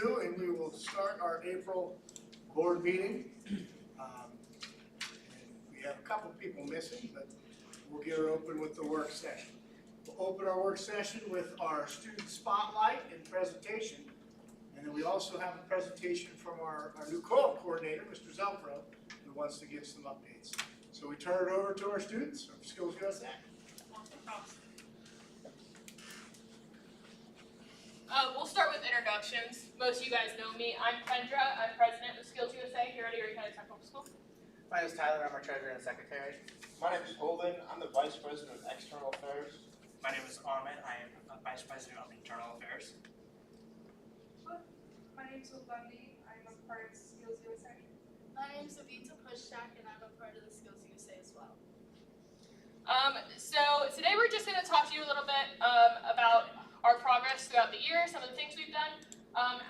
And we will start our April board meeting. And we have a couple people missing, but we'll get her open with the work session. We'll open our work session with our student spotlight and presentation. And then we also have a presentation from our new co-op coordinator, Mr. Zelfro, who wants to give some updates. So we turn it over to our students from Skills USA. We'll start with introductions. Most of you guys know me. I'm Kendra. I'm president of Skills USA here at Erie County Technical School. My name is Tyler. I'm our treasurer and secretary. My name is Holden. I'm the vice president of external affairs. My name is Ahmed. I am vice president of internal affairs. My name is Bundy. I'm a part of Skills USA. My name is Avita Pushak, and I'm a part of the Skills USA as well. So today we're just going to talk to you a little bit about our progress throughout the year, some of the things we've done,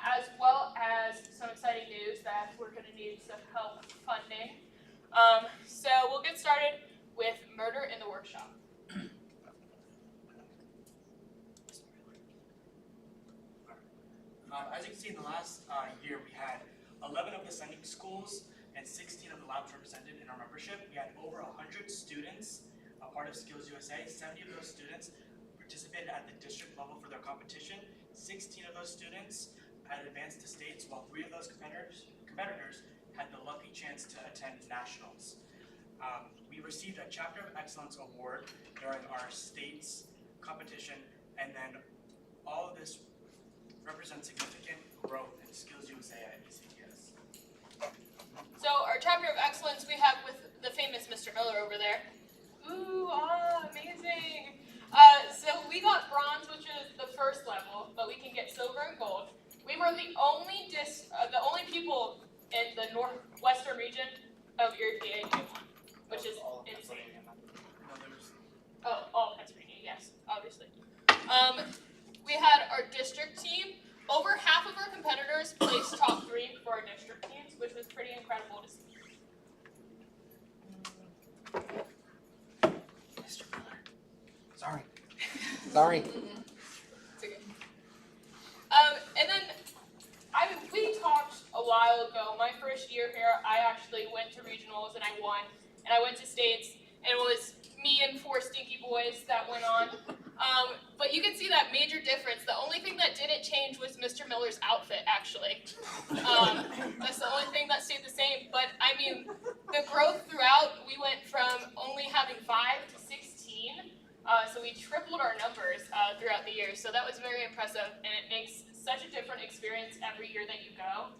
as well as some exciting news that we're going to need some help funding. So we'll get started with Murder in the Workshop. As you can see, in the last year, we had 11 of the sending schools and 16 of the labs represented in our membership. We had over 100 students a part of Skills USA. 70 of those students participated at the district level for their competition. 16 of those students had advanced to states, while 3 of those competitors had the lucky chance to attend nationals. We received a Chapter of Excellence award during our state's competition, and then all of this represents significant growth in Skills USA at ECTS. So our Chapter of Excellence we have with the famous Mr. Miller over there. Ooh, amazing. So we got bronze, which is the first level, but we can get silver and gold. We were the only people in the northwestern region of Erie PA to won, which is insane. Oh, all Pennsylvania, yes, obviously. We had our district team. Over half of our competitors placed top 3 for our district teams, which was pretty incredible to see. Mr. Miller. Sorry. It's okay. And then we talked a while ago. My first year here, I actually went to regionals and I won. And I went to states, and it was me and 4 stinky boys that went on. But you can see that major difference. The only thing that didn't change was Mr. Miller's outfit, actually. That's the only thing that stayed the same. But I mean, the growth throughout, we went from only having 5 to 16. So we tripled our numbers throughout the year. So that was very impressive, and it makes such a different experience every year that you go,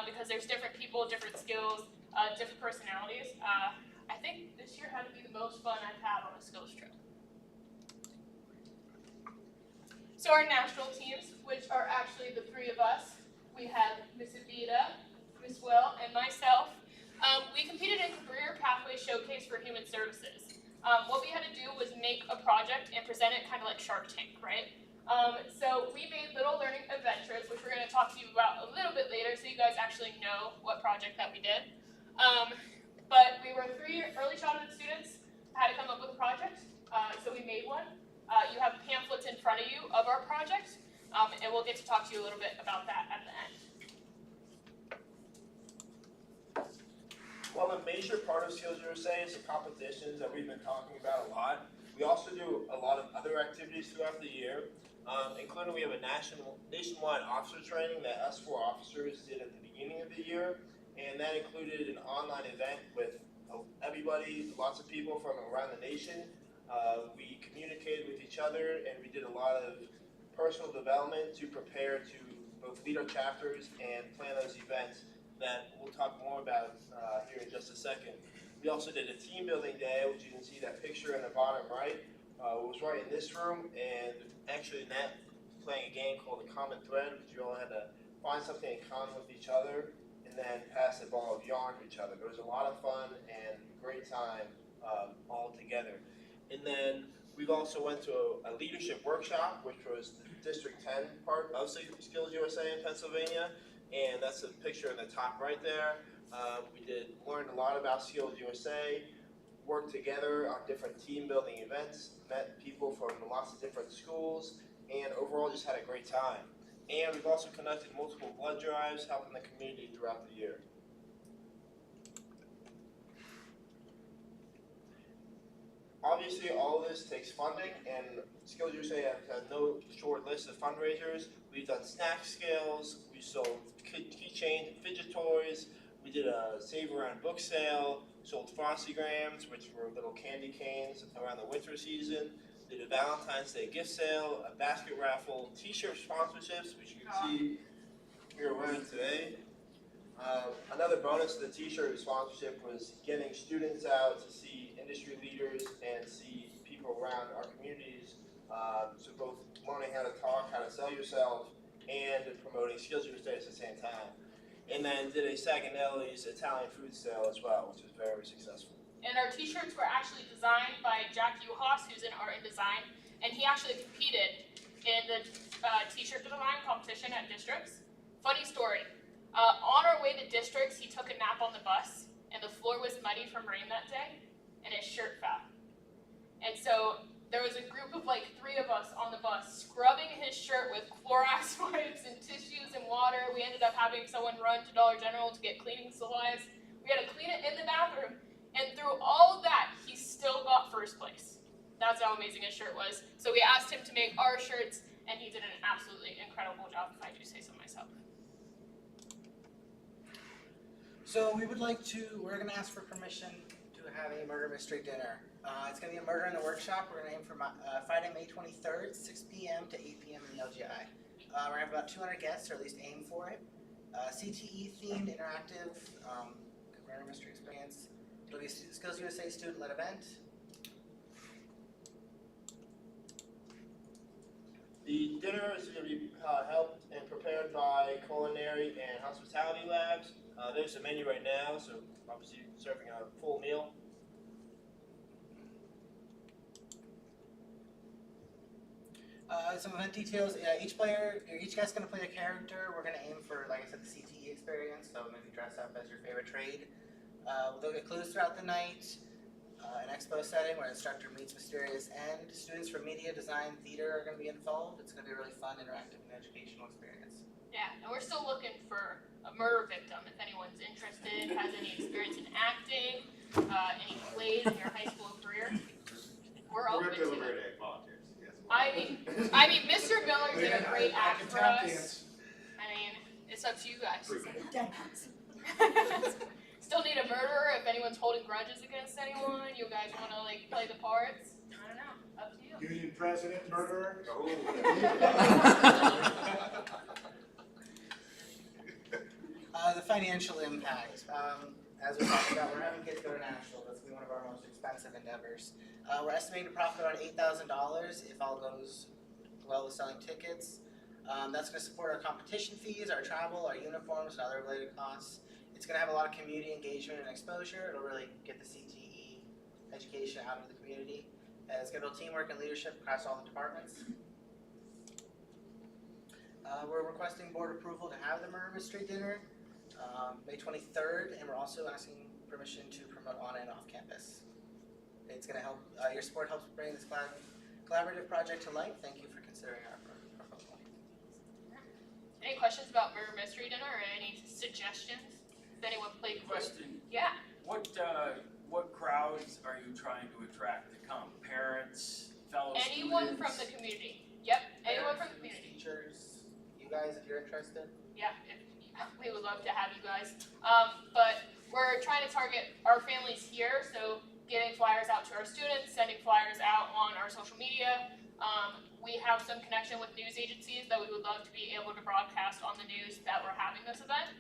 because there's different people, different skills, different personalities. I think this year had to be the most fun I've had on a skills trip. So our national teams, which are actually the 3 of us, we have Miss Avita, Miss Will, and myself. We competed in Career Pathway Showcase for Human Services. What we had to do was make a project and present it kind of like Shark Tank, right? So we made little learning adventures, which we're going to talk to you about a little bit later so you guys actually know what project that we did. But we were 3 early childhood students, had to come up with a project, so we made one. You have pamphlets in front of you of our project, and we'll get to talk to you a little bit about that at the end. Well, a major part of Skills USA is the competitions that we've been talking about a lot. We also do a lot of other activities throughout the year, including we have a nationwide officer training that us 4 officers did at the beginning of the year, and that included an online event with everybody, lots of people from around the nation. We communicated with each other, and we did a lot of personal development to prepare to both lead our chapters and plan those events that we'll talk more about here in just a second. We also did a team building day, which you can see that picture in the bottom right. It was right in this room, and actually Nat was playing a game called the Common Thread, which you all had to find something in common with each other and then pass the ball of yarn to each other. It was a lot of fun and a great time all together. And then we've also went to a leadership workshop, which was the District 10 part of Skills USA in Pennsylvania, and that's a picture in the top right there. We learned a lot about Skills USA, worked together on different team building events, met people from lots of different schools, and overall just had a great time. And we've also conducted multiple blood drives helping the community throughout the year. Obviously, all of this takes funding, and Skills USA has no short list of fundraisers. We've done snack scales, we sold keychains and fidget toys, we did a Save Around book sale, sold Frostygrams, which were little candy canes around the winter season, did a Valentine's Day gift sale, a basket raffle, t-shirt sponsorships, which you can see we are wearing today. Another bonus to the t-shirt sponsorship was getting students out to see industry leaders and see people around our communities. So both learning how to talk, how to sell yourself, and promoting Skills USA at the same time. And then did a Saganelli's Italian food sale as well, which was very successful. And our t-shirts were actually designed by Jack Uhas, who's in art and design, and he actually competed in the t-shirt design competition at Districts. Funny story. On our way to Districts, he took a nap on the bus, and the floor was muddy from rain that day, and his shirt fell. And so there was a group of like 3 of us on the bus scrubbing his shirt with Clorox wipes and tissues and water. We ended up having someone run to Dollar General to get cleaning supplies. We had to clean it in the bathroom, and through all of that, he still got first place. That's how amazing his shirt was. So we asked him to make our shirts, and he did an absolutely incredible job, if I do say so myself. So we're going to ask for permission to have a murder mystery dinner. It's going to be a murder in the workshop. We're going to aim for Friday, May 23rd, 6 p.m. to 8 p.m. in the LGI. We're going to have about 200 guests, or at least aim for it. CTE themed, interactive, murder mystery experience. It'll be a Skills USA student-led event. The dinner is going to be helped and prepared by Culinary and Hospitality Labs. There's a menu right now, so obviously serving a full meal. Some event details. Each guy's going to play a character. We're going to aim for, like I said, the CTE experience. So maybe dress up as your favorite trade. They'll get clues throughout the night. An expo setting where an instructor meets mysterious end. Students from media, design, theater are going to be involved. It's going to be a really fun, interactive, and educational experience. Yeah, and we're still looking for a murder victim. If anyone's interested, has any experience in acting, any plays in your high school career, we're open to it. I mean, Mr. Miller did a great act for us. I mean, it's up to you guys. Still need a murderer if anyone's holding grudges against anyone. You guys want to like play the parts? I don't know. Up to you. Union president, murderer. The financial impact. As we talked about, we're having kids go to national. That's going to be one of our most expensive endeavors. We're estimating to profit around $8,000 if all goes well with selling tickets. That's going to support our competition fees, our travel, our uniforms, and other related costs. It's going to have a lot of community engagement and exposure. It'll really get the CTE education out into the community. It's going to build teamwork and leadership across all the departments. We're requesting board approval to have the murder mystery dinner May 23rd, and we're also asking permission to promote on and off campus. It's going to help, your support helps bring this collaborative project to life. Thank you for considering our proposal. Any questions about murder mystery dinner or any suggestions? Does anyone play? Question. Yeah. What crowds are you trying to attract to come? Parents, fellow Anyone students? from the community. Yep, anyone from the community. Teachers, you guys, if you're interested. Yeah, we would love to have you guys. But we're trying to target our families here, so getting flyers out to our students, sending flyers out on our social media. We have some connection with news agencies that we would love to be able to broadcast on the news that we're having this event.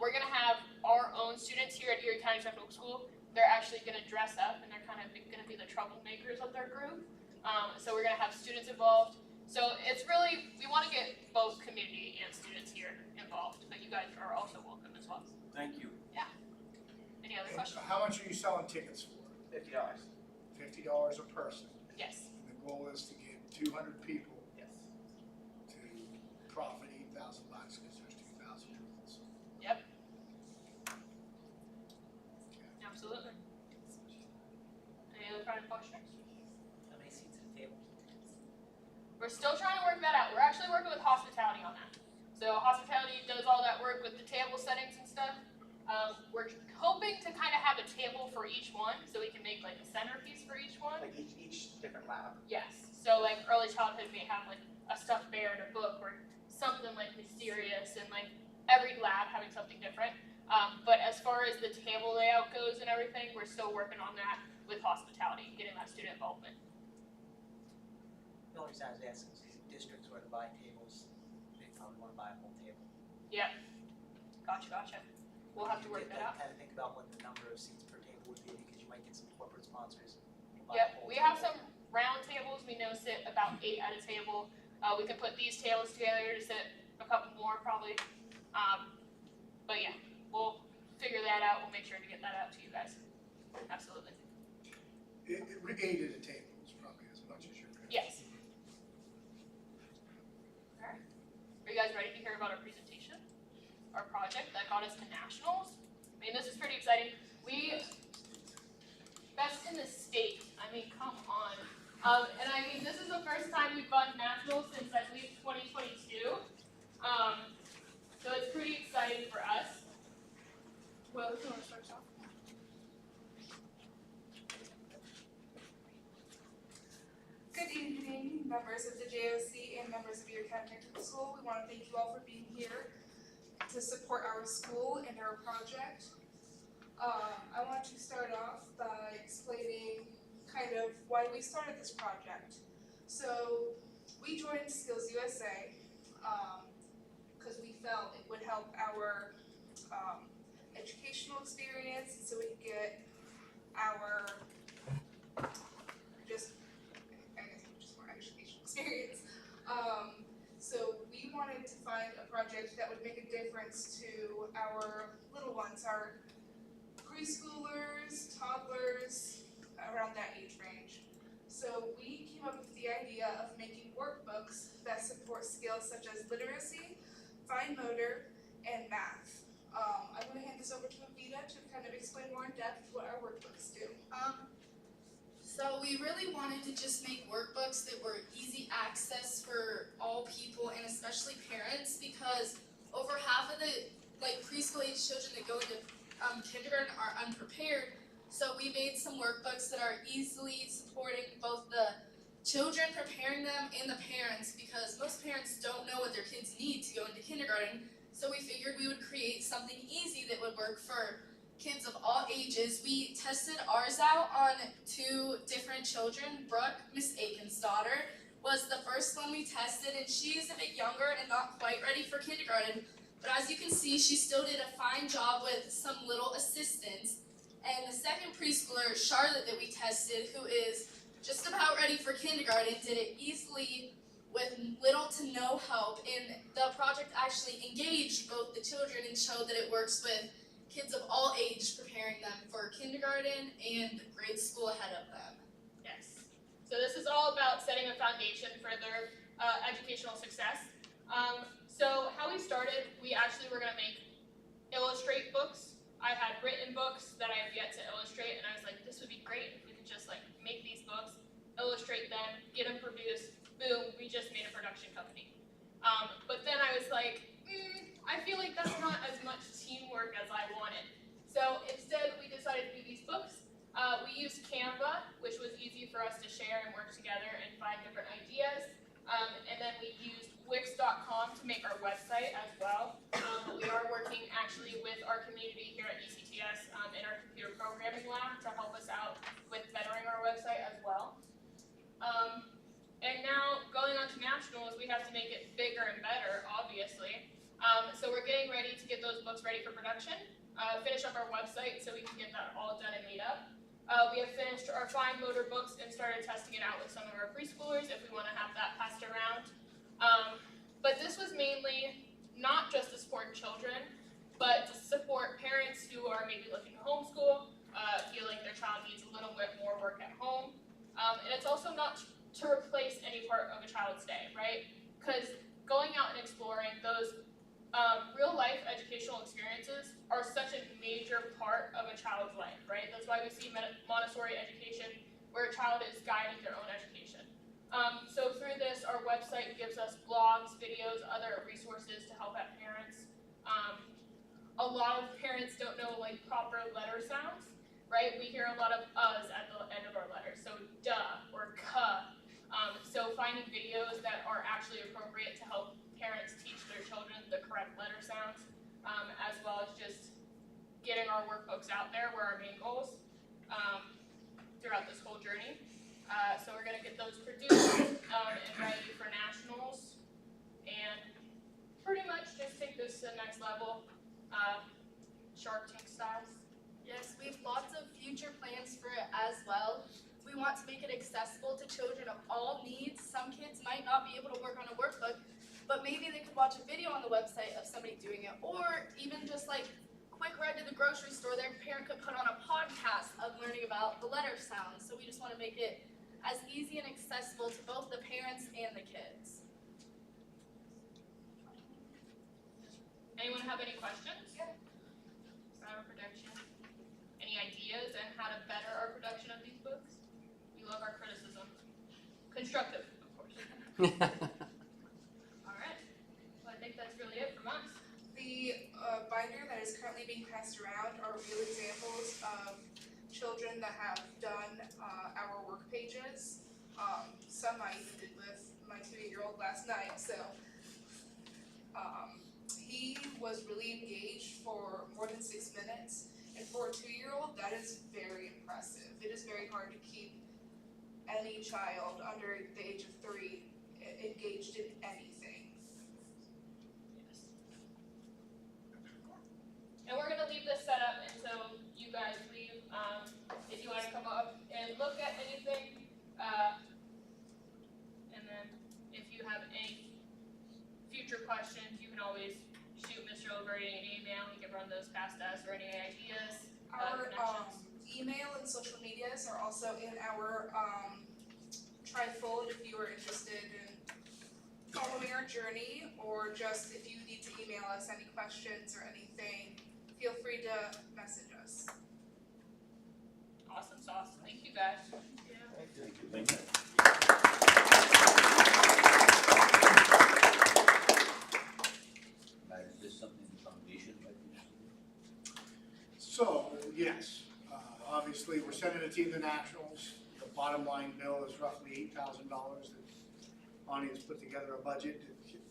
We're going to have our own students here at Erie County Central School. They're actually going to dress up, and they're kind of going to be the troublemakers of their group. So we're going to have students involved. So it's really, we want to get both community and students here involved, but you guys are also welcome as well. Thank you. Yeah. Any other questions? How much are you selling tickets for? $50. $50 a person. Yes. And the goal is to get 200 people Yes. to profit $8,000 because there's 2,000 units. Yep. Absolutely. Any other kind of questions? How many seats at the table? We're still trying to work that out. We're actually working with hospitality on that. So hospitality does all that work with the table settings and stuff. We're hoping to kind of have a table for each one, so we can make like a centerpiece for each one. Like each different lab. Yes, so like early childhood may have like a stuffed bear in a book or something like mysterious, and like every lab having something different. But as far as the table layout goes and everything, we're still working on that with hospitality, getting that student involvement. The only reason I was asking is districts where to buy tables, they probably wanna buy a whole table. Gotcha. We'll have to work that out. Kind of think about what the number of seats per table would be, because you might get some corporate sponsors. who buy a Yep, whole we have table. some round tables, we know sit about 8 at a table. We could put these tables together to sit a couple more probably. But yeah, we'll figure that out, we'll make sure to get that out to you guys. Absolutely. 8 at a table is probably as much as you're gonna. Yes. Alright, are you guys ready to hear about our presentation? Our project that got us to nationals? I mean, this is pretty exciting. Best in the state, I mean, come on. And I mean, this is the first time we've gone to nationals since I believe 2022. So it's pretty exciting for us. Well, if you want to start us off. Good evening, members of the JOC and members of your technical school. We want to thank you all for being here to support our school and our project. I want to start off by explaining kind of why we started this project. So we joined Skills USA because we felt it would help our educational experience, so we could get our just more educational experience. So we wanted to find a project that would make a difference to our little ones, our preschoolers, toddlers, around that age range. So we came up with the idea of making workbooks that support skills such as literacy, fine motor, and math. I'm going to hand this over to Avita to kind of explain more in depth what our workbooks do. So we really wanted to just make workbooks that were easy access for all people and especially parents, because over half of the preschool age children that go into kindergarten are unprepared. So we made some workbooks that are easily supporting both the children, preparing them, and the parents, because most parents don't know what their kids need to go into kindergarten. So we figured we would create something easy that would work for kids of all ages. We tested ours out on 2 different children. Brooke, Miss Aiken's daughter, was the first one we tested, and she's a bit younger and not quite ready for kindergarten. But as you can see, she still did a fine job with some little assistance. And the second preschooler, Charlotte, that we tested, who is just about ready for kindergarten, did it easily with little to no help. And the project actually engaged both the children and showed that it works with kids of all ages, preparing them for kindergarten and grade school ahead of them. Yes. So this is all about setting a foundation for their educational success. So how we started, we actually were gonna make illustrate books. I had written books that I have yet to illustrate, and I was like, this would be great if we could just make these books, illustrate them, get them produced, boom, we just made a production company. But then I was like, I feel like that's not as much teamwork as I wanted. So instead, we decided to do these books. We used Canva, which was easy for us to share and work together and find different ideas. And then we used Wix.com to make our website as well. We are working actually with our community here at ECTS in our computer programming lab to help us out with bettering our website as well. And now going on to nationals, we have to make it bigger and better, obviously. So we're getting ready to get those books ready for production, finish up our website so we can get that all done and made up. We have finished our fine motor books and started testing it out with some of our preschoolers if we want to have that passed around. But this was mainly not just to support children, but to support parents who are maybe looking to homeschool, feel like their child needs a little bit more work at home. And it's also not to replace any part of a child's day, right? Because going out and exploring those real life educational experiences are such a major part of a child's life, right? That's why we see Montessori education where a child is guiding their own education. So through this, our website gives us blogs, videos, other resources to help out parents. A lot of parents don't know like proper letter sounds, right? We hear a lot of uhs at the end of our letters, so duh or cuh. So finding videos that are actually appropriate to help parents teach their children the correct letter sounds, as well as just getting our workbooks out there were our main goals throughout this whole journey. So we're gonna get those produced and ready for nationals, and pretty much just take this to the next level, Shark Tank styles. Yes, we have lots of future plans for it as well. We want to make it accessible to children of all needs. Some kids might not be able to work on a workbook, but maybe they could watch a video on the website of somebody doing it, or even just like quick ride to the grocery store, their parent could put on a podcast of learning about the letter sounds. So we just want to make it as easy and accessible to both the parents and the kids. Anyone have any questions? Yeah. About our production? Any ideas on how to better our production of these books? We love our criticism. Constructive, of course. All right. Well, I think that's really it from us. The binder that is currently being passed around are real examples of children that have done our work pages. Some I even did with my 2-year-old last night, so he was really engaged for more than 6 minutes, and for a 2-year-old, that is very impressive. It is very hard to keep any child under the age of 3 engaged in anything. Yes. And we're gonna leave this set up until you guys leave. If you wanna come up and look at anything, and then if you have any future questions, you can always shoot Mr. Liberty an email. He can run those past us, or any ideas. Our connections. email and social medias are also in our trifold if you are interested in following our journey, or just if you need to email us any questions or anything, feel free to message us. Awesome sauce. Thank you guys. Thank you. Is this something the foundation might be interested in? So, yes, obviously, we're sending a team to nationals. The bottom line bill is roughly $8,000 that Ani has put together a budget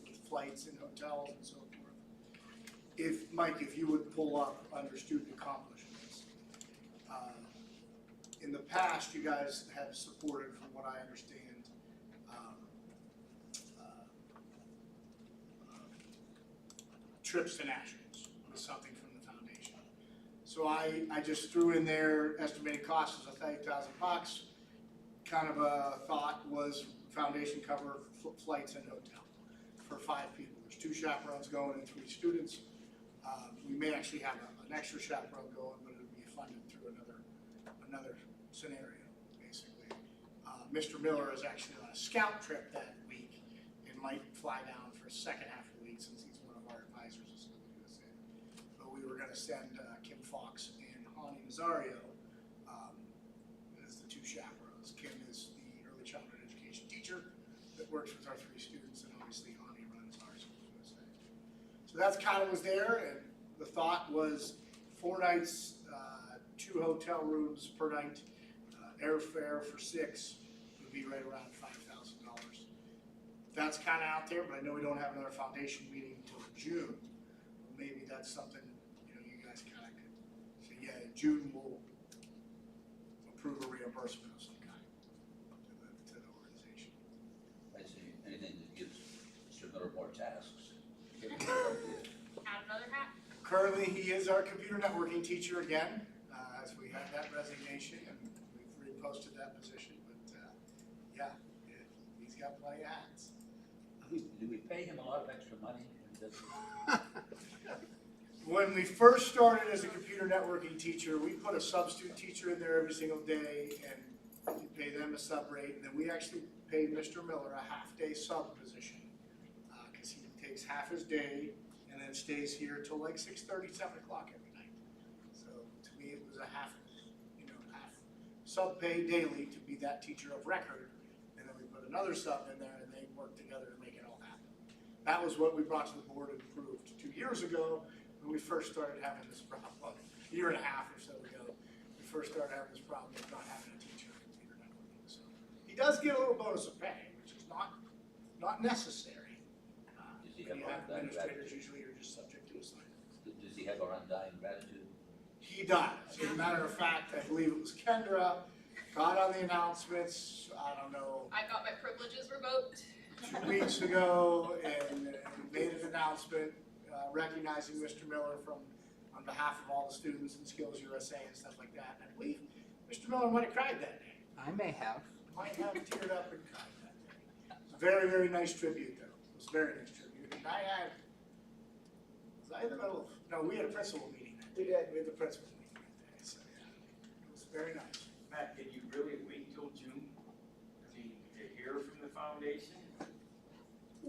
with flights and hotels and so forth. Mike, if you would pull up under student accomplishments. In the past, you guys have supported, from what I understand, trips to nationals was something from the foundation. So I just threw in there estimated cost was $8,000. Kind of a thought was foundation cover flights and hotel for 5 people. There's 2 chaperones going and 3 students. We may actually have an extra chaperone going, but it would be funded through another scenario, basically. Mr. Miller is actually on a scout trip that week and might fly down for the second half of the week since he's one of our advisors at School USA. But we were gonna send Kim Fox and Hani Nazario as the 2 chaperones. Kim is the early childhood education teacher that works with our 3 students, and obviously Hani runs our School USA. So that's kind of was there, and the thought was 4 nights, 2 hotel rooms per night, airfare for 6 would be right around $5,000. That's kind of out there, but I know we don't have another foundation meeting until June. Maybe that's something, you guys kind of could say, yeah, in June we'll approve a reimbursement of some kind to the organization. I'd say anything that gives Mr. Miller more tasks. Add another hat. Currently, he is our computer networking teacher again, as we had that resignation, and we've reposted that position, but, yeah, he's got plenty of hats. Do we pay him a lot of extra money? And does When we first started as a computer networking teacher, we put a substitute teacher in there every single day, and we pay them a sub rate, and then we actually paid Mr. Miller a half-day sub position, because he takes half his day and then stays here till like 6:30, 7 o'clock every night. So to me, it was a half sub pay daily to be that teacher of record, and then we put another sub in there, and they work together to make it all happen. That was what we brought to the board and approved 2 years ago when we first started having this problem, well, a year and a half or so ago. We first started having this problem of not having a teacher at computer networking. So he does get a little bonus of pay, which is not necessary. Does he When have you have undying administrators, gratitude? usually you're just subject to assignment. Does he have our undying gratitude? He does. As a matter of fact, I believe it was Kendra got on the announcements, I don't know, I got my privileges revoked. 2 weeks ago, and made an announcement recognizing Mr. Miller on behalf of all the students in Skills USA and stuff like that. And I believe Mr. Miller might have cried that day. I may have. Might have teared up and cried that day. It was a very, very nice tribute, though. It was a very nice tribute. And was I in the middle of, no, we had a principal meeting that day. We had the principal meeting that day, so yeah. It was very nice. Matt, can you really wait till June to hear from the foundation?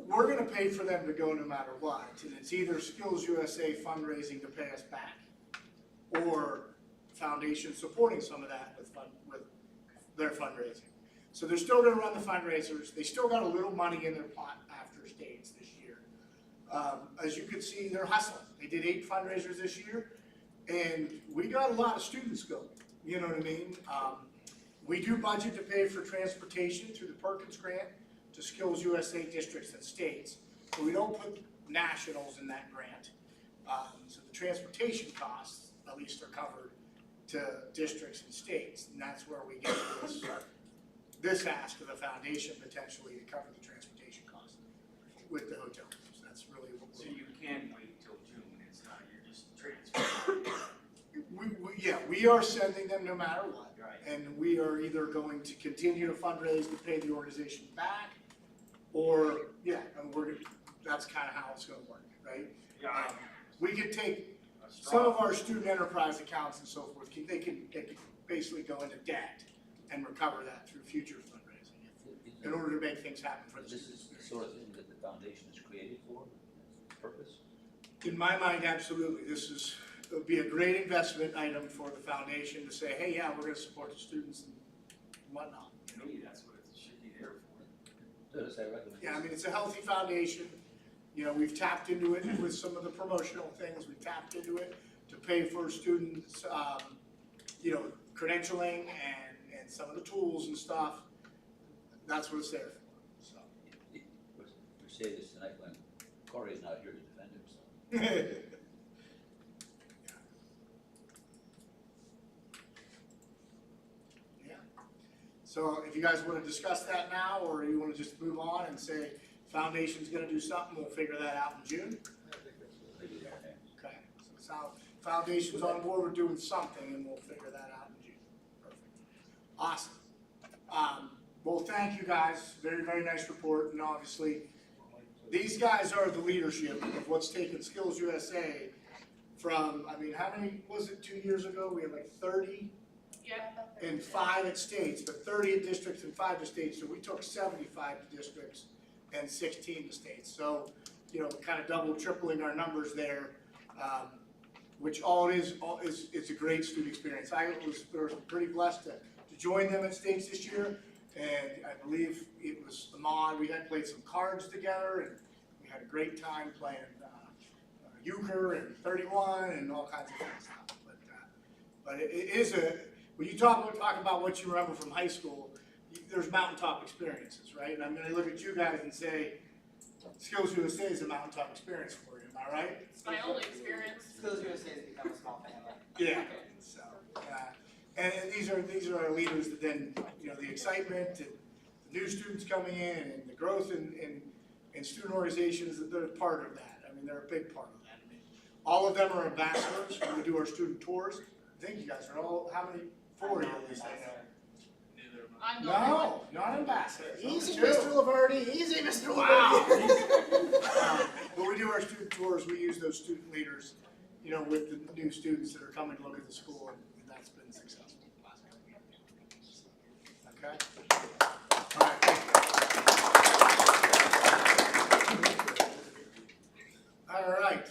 We're gonna pay for them to go no matter what, and it's either Skills USA fundraising to pay us back, or foundation supporting some of that with their fundraising. So they're still gonna run the fundraisers, they still got a little money in their pot after states this year. As you can see, they're hustling, they did 8 fundraisers this year, and we got a lot of students going, you know what I mean? We do budget to pay for transportation through the Perkins grant to Skills USA districts and states, but we don't put nationals in that grant. So the transportation costs, at least, are covered to districts and states, and that's where we get this ask of the foundation potentially to cover the transportation costs with the hotel rooms. That's really what So we're. you can wait till June, it's not, you're just transferring. Yeah, we are sending them no matter what. Right. And we are either going to continue to fundraise to pay the organization back, or, yeah, and that's kind of how it's gonna work, right? Yeah, We could take a some of straw. our student enterprise accounts and so forth, they could basically go into debt and recover that through future fundraising in order to make things happen for the This students. is the sort of thing that the foundation is created for, its purpose? In my mind, absolutely, it would be a great investment item for the foundation to say, hey, yeah, we're gonna support the students and whatnot. To me, that's what it should be there for. Does I recommend? Yeah, I mean, it's a healthy foundation. You know, we've tapped into it with some of the promotional things. We've tapped into it to pay for students, credentialing and some of the tools and stuff. That's what it's there for, so. We say this tonight when Corey's not here to defend himself. Yeah. So if you guys want to discuss that now, or you want to just move on and say foundation's gonna do something, we'll figure that out in June. Maybe they're there. Okay, so foundation's on board, we're doing something, and we'll figure that out in June. Perfect. Awesome. Well, thank you guys, very, very nice report, and obviously, these guys are the leadership of what's taken Skills USA from, I mean, how many was it 2 years ago? We had like 30 Yeah. and 5 at states, but 30 at districts and 5 to states, so we took 75 to districts and 16 to states. So, kind of double, tripling our numbers there, which it's a great student experience. I was pretty blessed to join them at states this year, and I believe it was Ahmad, we had played some cards together, and we had a great time playing euchre and 31 and all kinds of fun stuff. But it is when you talk about what you remember from high school, there's mountaintop experiences, right? And I'm gonna look at you guys and say, Skills USA is a mountaintop experience for you, am I right? It's my only experience. Skills USA has become a small family. Yeah. So, and these are our leaders that then, the excitement and the new students coming in and the growth in student organizations, that they're part of that. I mean, they're a big part of that. I mean, all of them are ambassadors when we do our student tours. I think you guys are all, how many? 40 at least, I know. I'm the only one. No, not ambassadors. Easy, Only 2. Mr. Laverty, easy, Mr. Wow. Laverty. When we do our student tours, we use those student leaders, with the new students that are coming to look at the school, and that's been successful the last couple of years. Okay? All right, thank you. All right.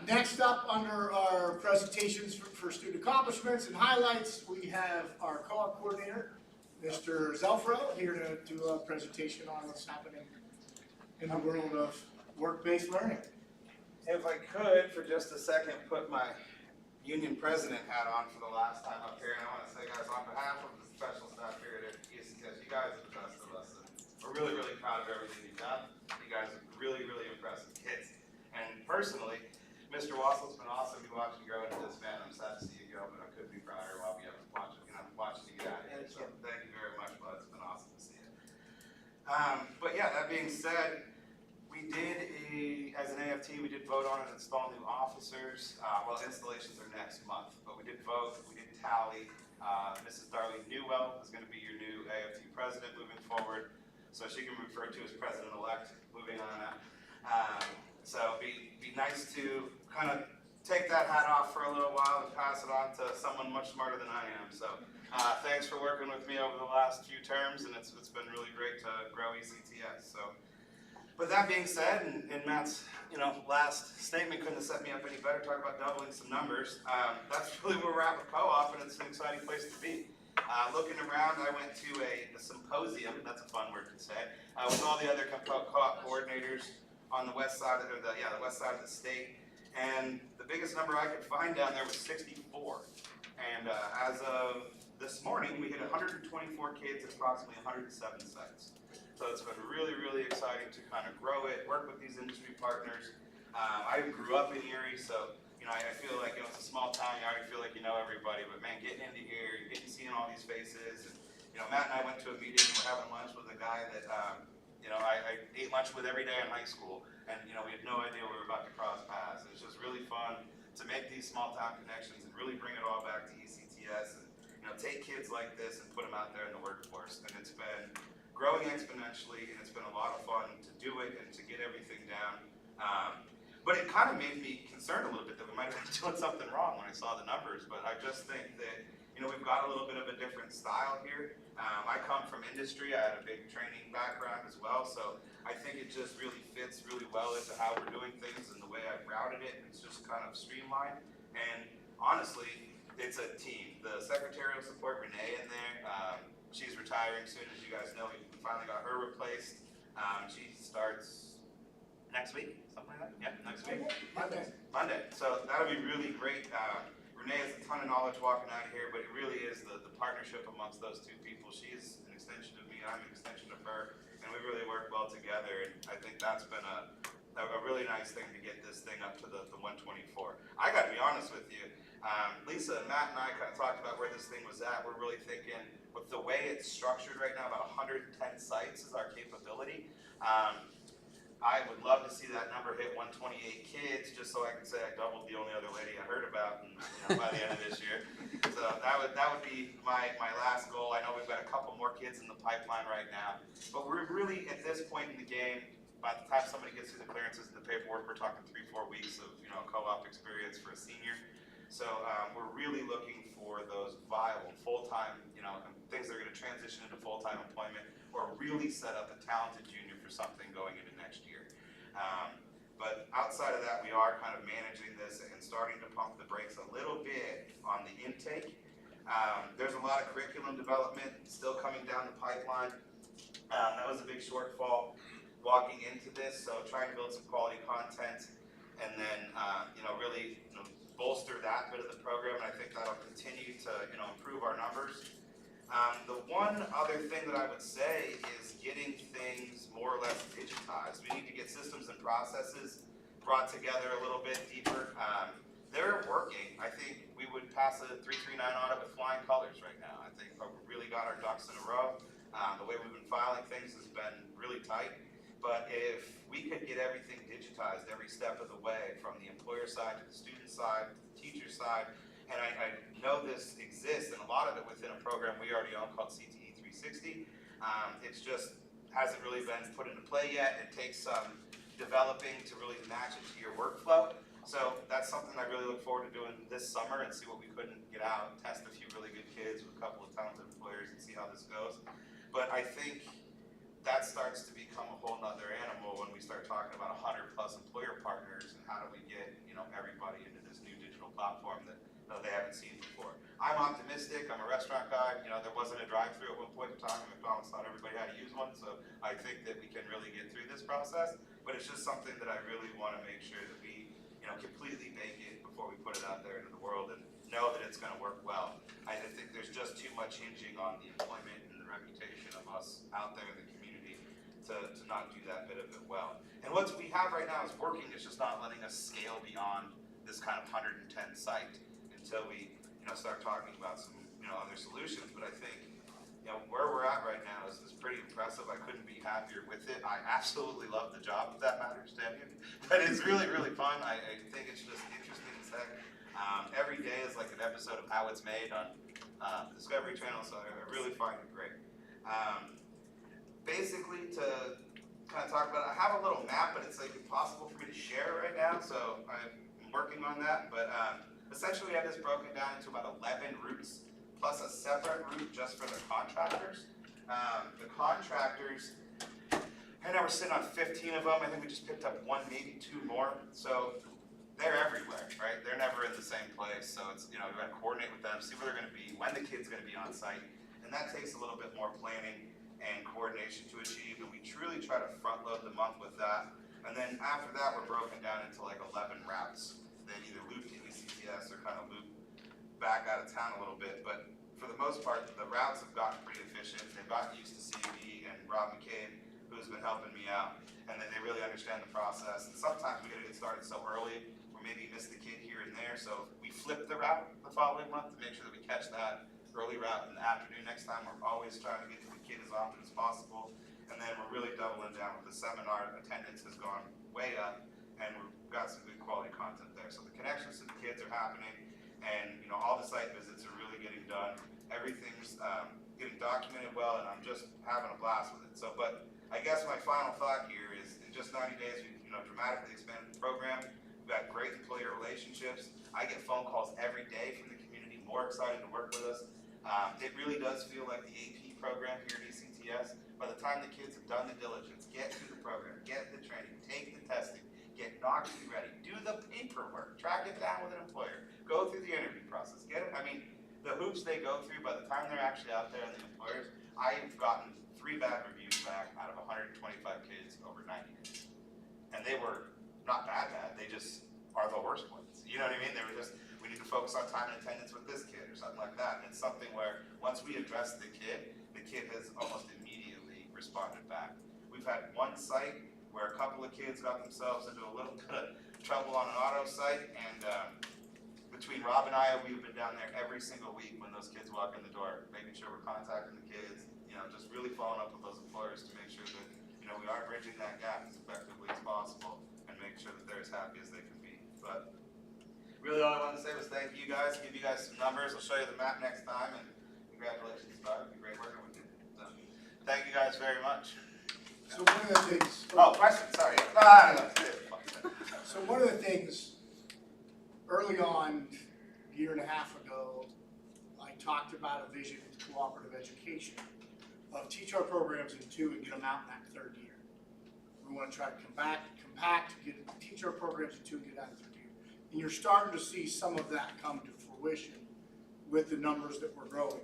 Next up, under our presentations for student accomplishments and highlights, we have our co-op coordinator, Mr. Zelfro here to do a presentation on what's happening in the world of work-based learning. If I could, for just a second, put my union president hat on for the last time up here, and I want to say, guys, on behalf of the special staff here at ECTS, you guys are the best of us, and we're really, really proud of everything you've done. You guys are really, really impressive kids. And personally, Mr. Wassel's been awesome to watch you grow into this man. I'm sad to see you go, but I couldn't be prouder while we have watching you get out of here. So thank you very much, bud. It's been awesome to see you. But yeah, that being said, we did as an AFT, we did vote on and install new officers. Well, installations are next month, but we did vote, we did tally. Mrs. Darlene Newell is going to be your new AFT president moving forward, so she can be referred to as president-elect moving on out. So be nice to kind of take that hat off for a little while and pass it on to someone much smarter than I am. So thanks for working with me over the last few terms, and it's been really great to grow ECTS. So. But that being said, and Matt's last statement couldn't have set me up any better, talk about doubling some numbers. That's really where we're at with co-op, and it's an exciting place to be. Looking around, I went to a symposium, that's a fun word to say, with all the other co-op coordinators on the west side of the west side of the state, and the biggest number I could find down there was 64. And as of this morning, we hit 124 kids at approximately 107 sites. So it's been really, really exciting to kind of grow it, work with these industry partners. I grew up in Erie, so I feel like it's a small town. You already feel like you know everybody. But man, getting into here, seeing all these faces, and Matt and I went to a meeting. And we're having lunch with a guy that I ate lunch with every day in high school, and we had no idea we were about to cross paths. It's just really fun to make these small town connections and really bring it all back to ECTS, and take kids like this and put them out there in the workforce. And it's been growing exponentially, and it's been a lot of fun to do it and to get everything down. But it kind of made me concerned a little bit that we might have been doing something wrong when I saw the numbers. But I just think that we've got a little bit of a different style here. I come from industry. I had a big training background as well, so I think it just really fits really well into how we're doing things and the way I've routed it. It's just kind of streamlined, and honestly, it's a team. The secretarial support, Renee, in there. She's retiring soon, as you guys know. We finally got her replaced. She starts next week, something like that? Yeah, next week. Monday. So that'll be really great. Renee has a ton of knowledge walking out of here, but it really is the partnership amongst those two people. She is an extension of me, I'm an extension of her, and we really work well together. And I think that's been a really nice thing to get this thing up to the 124. I got to be honest with you. Lisa, Matt, and I kind of talked about where this thing was at. We're really thinking, with the way it's structured right now, about 110 sites is our capability. I would love to see that number hit 128 kids, just so I can say I doubled the only other lady I heard about by the end of this year. So that would be my last goal. I know we've got a couple more kids in the pipeline right now, but we're really at this point in the game. By the time somebody gets through the clearances and the paperwork, we're talking 3-4 weeks of co-op experience for a senior. So we're really looking for those viable full-time, things that are going to transition into full-time employment, or really set up a talented junior for something going into next year. But outside of that, we are kind of managing this and starting to pump the brakes a little bit on the intake. There's a lot of curriculum development still coming down the pipeline. That was a big shortfall walking into this, so trying to build some quality content, and then really bolster that bit of the program, and I think that'll continue to improve our numbers. The one other thing that I would say is getting things more or less digitized. We need to get systems and processes brought together a little bit deeper. They're working. I think we would pass a 339 audit with flying colors right now. I think we've really got our ducks in a row. The way we've been filing things has been really tight. But if we could get everything digitized every step of the way, from the employer side to the student side, to the teacher side, and I know this exists, and a lot of it within a program we already own called CTE 360. It's just hasn't really been put into play yet. It takes some developing to really match it to your workflow. So that's something I really look forward to doing this summer, and see what we couldn't get out, test a few really good kids with a couple of talented employers and see how this goes. But I think that starts to become a whole nother animal when we start talking about 100+ employer partners, and how do we get everybody into this new digital platform that they haven't seen before. I'm optimistic, I'm a restaurant guy, you know, there wasn't a drive-through at one point in time, and McDonald's thought everybody had to use one, so I think that we can really get through this process, but it's just something that I really wanna make sure that we, you know, completely bake it before we put it out there into the world and know that it's gonna work well. I think there's just too much hinging on the employment and the reputation of us out there in the community to not do that bit of it well. And what we have right now is working, it's just not letting us scale beyond this kind of 110 site until we, you know, start talking about some, you know, other solutions. But I think, you know, where we're at right now is pretty impressive. I couldn't be happier with it. I absolutely love the job, if that matters to any of you. But it's really, really fun. I think it's just interesting as heck. Every day is like an episode of How It's Made on Discovery Channel, so I really find it great. Basically, to kind of talk about it, I have a little map, but it's like impossible for me to share right now, so I'm working on that. But essentially, I have this broken down into about 11 routes, plus a separate route just for the contractors. The contractors, I know we're sitting on 15 of them. I think we just picked up one, maybe two more. So they're everywhere, right? They're never in the same place. So it's, you know, we've got to coordinate with them, see where they're going to be, when the kid's going to be on site. And that takes a little bit more planning and coordination to achieve. And we truly try to front load the month with that. And then after that, we're broken down into like 11 routes that either loop to ECTS or kind of loop back out of town a little bit. But for the most part, the routes have gotten pretty efficient. They've gotten used to seeing me and Rob McCabe, who's been helping me out. And then they really understand the process. And sometimes we gotta get started so early, or maybe miss the kid here and there. So we flip the route the following month to make sure that we catch that early route in the afternoon next time. We're always trying to get to the kid as often as possible. And then we're really doubling down with the seminar. Attendance has gone way up, and we've got some good quality content there. So the connections to the kids are happening, and you know, all the site visits are really getting done. Everything's getting documented well, and I'm just having a blast with it. So, but I guess my final thought here is, in just 90 days, we've, you know, dramatically expanded the program. We've got great employer relationships. I get phone calls every day from the community, more excited to work with us. It really does feel like the AP program here at ECTS. By the time the kids have done the diligence, get through the program, get the training, take the testing, get Knoxville ready, do the paperwork, track it down with an employer, go through the interview process, get it. I mean, the hoops they go through, by the time they're actually out there and the employers, I've gotten 3 bad reviews back out of 125 kids over 90 days. And they were not bad, they just are the worst ones. You know what I mean? They were just, we need to focus on time and attendance with this kid or something like that. And it's something where once we address the kid has almost immediately responded back. We've had one site where a couple of kids got themselves into a little bit of trouble on an auto site, and between Rob and I, we've been down there every single week when those kids walk in the door, making sure we're contacting the kids, you know, just really following up with those employers to make sure that, you know, we are bridging that gap as effectively as possible and make sure that they're as happy as they can be. But really all I wanted to say was thank you guys, give you guys some numbers. I'll show you the map next time, and congratulations, Bud. It'd be great working with you. So, thank you guys very much. So one of the things. Oh, question, sorry. No. So one of the things, early on, a year and a half ago, I talked about a vision with cooperative education of teach our programs in 2 and get them out in that 3rd year. We want to try to compact, teach our programs in 2 and get out in the 3rd year. And you're starting to see some of that come to fruition with the numbers that we're growing.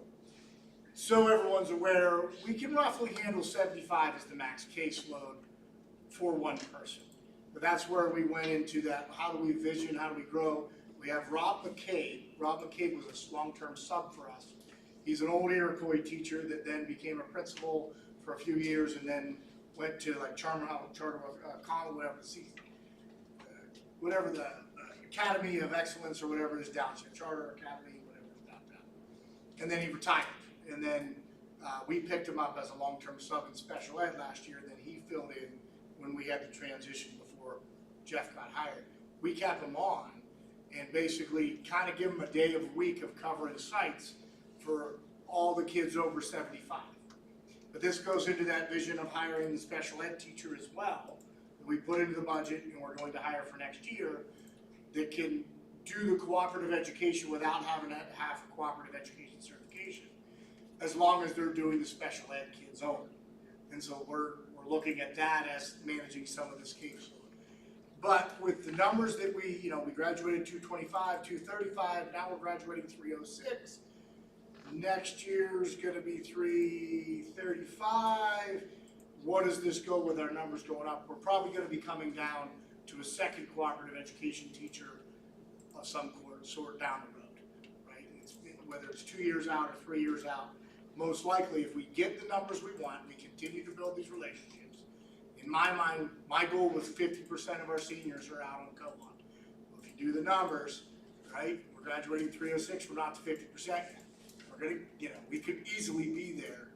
So everyone's aware, we can roughly handle 75 as the max caseload for one person. But that's where we went into that, how do we vision, how do we grow? We have Rob McCabe. Rob McCabe was a long-term sub for us. He's an old Iroquois teacher that then became a principal for a few years and then went to like whatever the Academy of Excellence or whatever it is down here, Charter Academy, whatever it is down. And then he retired. And then we picked him up as a long-term sub in special ed last year, and then he filled in when we had the transition before Jeff got hired. We kept him on and basically kind of give him a day of a week of covering sites for all the kids over 75. But this goes into that vision of hiring the special ed teacher as well, that we put into the budget and we're going to hire for next year, that can do the cooperative education without having to have a cooperative education certification, as long as they're doing the special ed kids only. And so we're looking at that as managing some of this caseload. But with the numbers that we graduated 225, 235, now we're graduating 306. Next year's gonna be 335. What does this go with our numbers going up? We're probably gonna be coming down to a second cooperative education teacher of some sort down the road, right? Whether it's 2 years out or 3 years out, most likely if we get the numbers we want, we continue to build these relationships. In my mind, my goal was 50% of our seniors are out on co-op. If you do the numbers, right, we're graduating 306, we're not to 50% yet. We're gonna, we could easily be there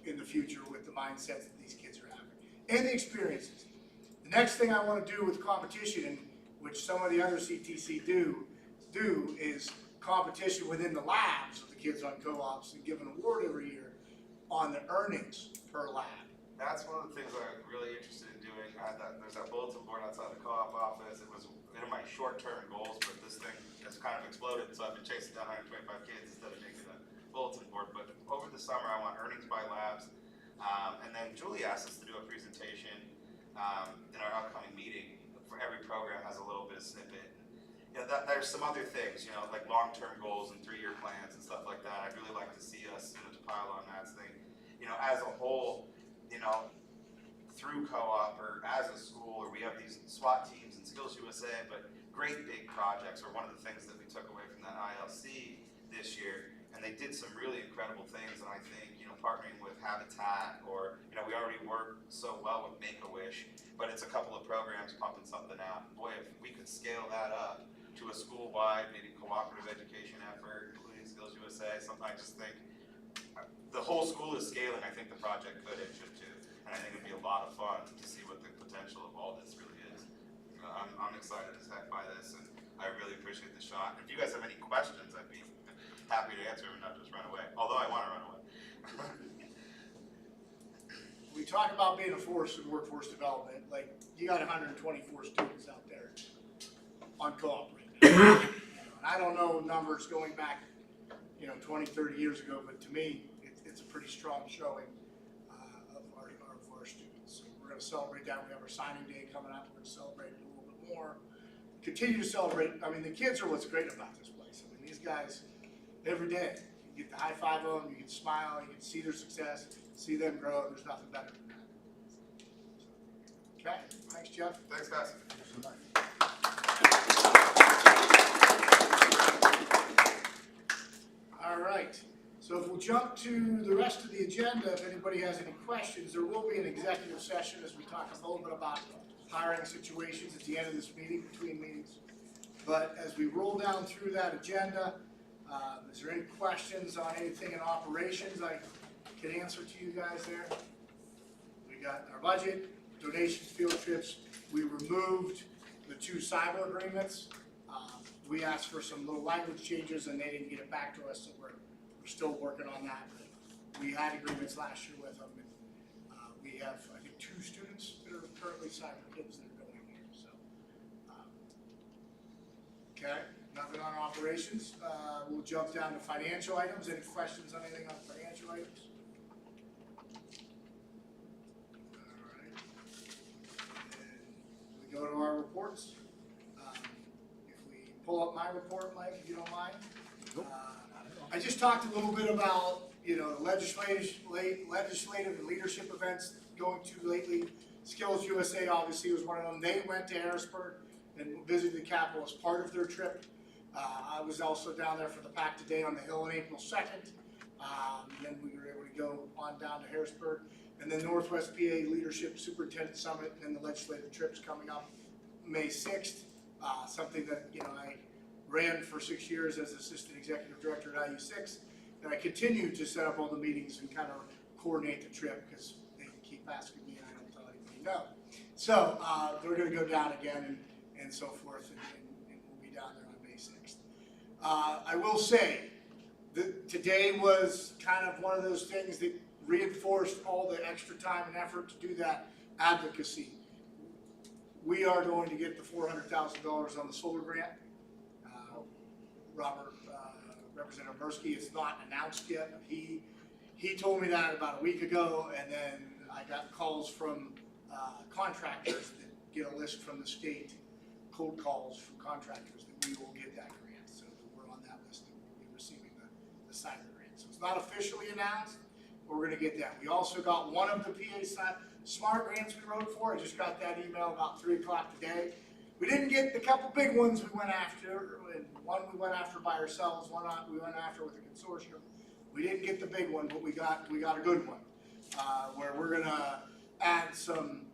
in the future with the mindsets that these kids are having and the experiences. The next thing I want to do with competition, which some of the other CTC do is competition within the labs of the kids on co-ops and give an award every year on the earnings per lab. That's one of the things I'm really interested in doing. There's that bulletin board outside the co-op office. It was one of my short-term goals, but this thing has kind of exploded, so I've been chasing down 125 kids instead of making a bulletin board. But over the summer, I want earnings by labs. And then Julie asked us to do a presentation in our upcoming meeting. For every program has a little bit of snippet. There's some other things, like long-term goals and 3-year plans and stuff like that. I'd really like to see us to pile on that thing. As a whole, through co-op or as a school, or we have these SWAT teams and Skills USA, but great big projects are one of the things that we took away from that ILC this year. And they did some really incredible things, and I think, partnering with Habitat, or, we already work so well with Make-A-Wish, but it's a couple of programs pumping something out. Boy, if we could scale that up to a school-wide, maybe cooperative education effort, including Skills USA, something, I just think the whole school is scaling. I think the project could and should too, and I think it'd be a lot of fun to see what the potential of all this really is. I'm excited as heck by this, and I really appreciate the shot. If you guys have any questions, I'd be happy to answer them and not just run away, although I want to run away. We talk about being a force in workforce development, like you got 124 students out there on co-op right now. And I don't know numbers going back, 20, 30 years ago, but to me, it's a pretty strong showing of our students. So we're going to celebrate that. We have our signing day coming up. We're going to celebrate it a little bit more. Continue to celebrate. I mean, the kids are what's great about this place. I mean, these guys, every day, you get to high five them, you get to smile, you get to see their success, see them grow. There's nothing better than that. Okay, thanks, Jeff. Thanks, guys. All right, so if we'll jump to the rest of the agenda, if anybody has any questions, there will be an executive session as we talk a little bit about hiring situations at the end of this meeting, between meetings. But as we roll down through that agenda, is there any questions on anything in operations I can answer to you guys there? We got our budget, donations, field trips. We removed the 2 cyber agreements. We asked for some little language changes and they didn't get it back to us, so we're still working on that. We had agreements last year with them, and we have, I think, 2 students that are currently cyber kids that are going here. So, okay, nothing on operations. We'll jump down to financial items. Any questions on anything on financial items? All right. And we go to our reports. Pull up my report, Mike, if you don't mind. I just talked a little bit about, legislative and leadership events going to lately. Skills USA obviously was one of them. They went to Harrisburg and visited the Capitol as part of their trip. I was also down there for the Pack Today on the Hill on April 2nd. Then we were able to go on down to Harrisburg. And then Northwest PA Leadership Superintendent Summit and the legislative trips coming up May 6th. Something that, I ran for 6 years as Assistant Executive Director at IU6, and I continue to set up all the meetings and kind of coordinate the trip because they keep asking me and I don't tell anybody no. So they're going to go down again and so forth, and we'll be down there on May 6th. I will say that today was kind of one of those things that reinforced all the extra time and effort to do that advocacy. We are going to get the $400,000 on the solar grant. Representative Mursky, it's not announced yet. He told me that about a week ago, and then I got calls from contractors that get a list from the state, cold calls from contractors, that we will get that grant. So that we're on that list, that we'll be receiving the cyber grant. So it's not officially announced, but we're gonna get that. We also got one of the PA smart grants we wrote for. I just got that email about 3 o'clock today. We didn't get the couple big ones we went after, and one we went after by ourselves, one we went after with a consortium. We didn't get the big one, but we got a good one, where we're gonna add some